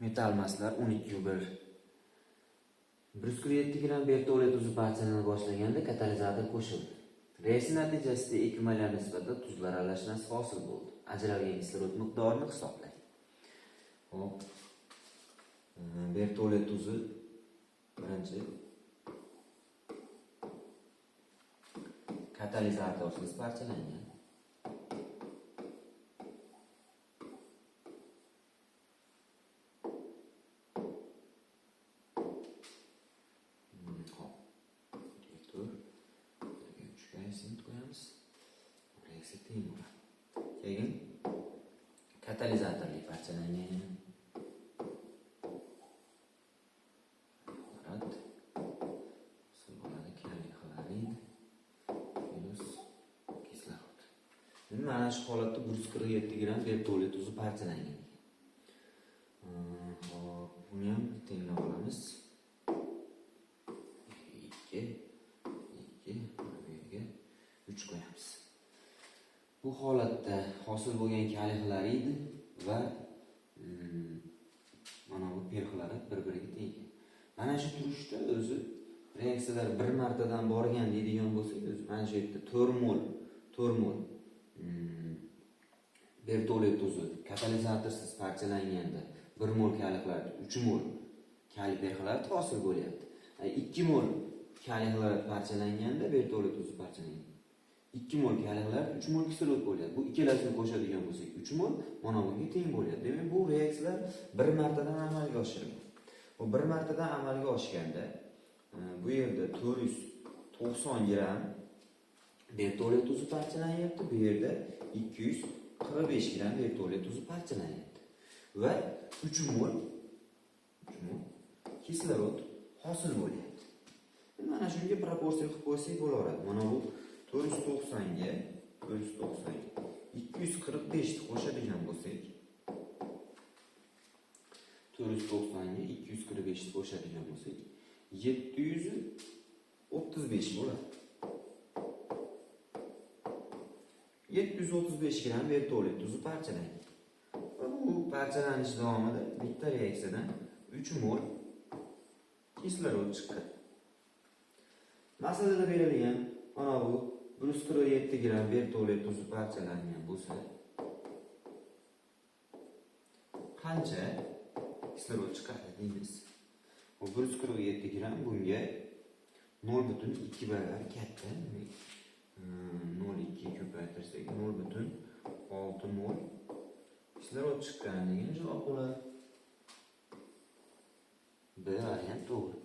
Metal maslar 12,1. 147 gram bertolli tuzi parchalana boshlaganda katalizator qo'shildi. Reaksiya natijasida ekvivalent nisbatda tuzlar aralashmasi hosil bo'ldi. Ajralgan kislorod miqdorini hisoblang. Hop. Bertolli tuzi birinchi katalizatorsiz parchalangan. Keyin katalizatorli parchalangan. Mana shu holatda 147 gram bertolli tuzi parchalangan. Hop, buni ham tenglab olamiz. 3 qo'yamiz. Bu holatda hosil bo'lgan kaliy xlorid va mana bu perxlorid bir-biriga teng. Mana shu turishda o'zi reaksiyalar bir martadan borgan deydigan bo'lsak, o'zi mana shu yerda 4 mol bertolli tuzi katalizatorsiz parchalanganda 1 mol kaliy xlorid 3 mol kaliy perxlorid hosil bo'lyapti. 2 mol kaliy xlorid parchalanganda bertolli tuzi parchalangan. 2 mol kaliy xlorid 3 mol kislorod bo'lyapti. Bu ikkalasini qo'shadigan bo'lsak 3 mol mana bunga teng bo'lyapti. Demak, bu reaksiyalar bir martadan amalga oshirilgan. Bu bir martadan amalga oshganda bu yerda 490 gram bertolli tuzi parchalanyapti. Bu yerda 245 gram bertolli tuzi parchalanyapti. Va 3 mol kislorod hosil bo'lyapti. Mana shunga proporsiya qilib qo'ysak bo'laveradi. Mana bu 490 ga 245 ni qo'shadigan bo'lsak, 490 ga 245 ni qo'shadigan bo'lsak, 735 bo'ladi. 735 gram bertolli tuzi parchalangan. Bu parchalanish davomida bitta reaksiyadan 3 mol kislorod chiqadi. Masalada berilgan mana bu 147 gram bertolli tuzi parchalangan bo'lsa, qancha kislorod chiqadi deymiz. Bu 147 gram bunga 0,2 baravar katta. 0,2 ko'paytirsak 0,6 mol kislorod chiqqani degan javob bo'ladi. B variant to'g'ri.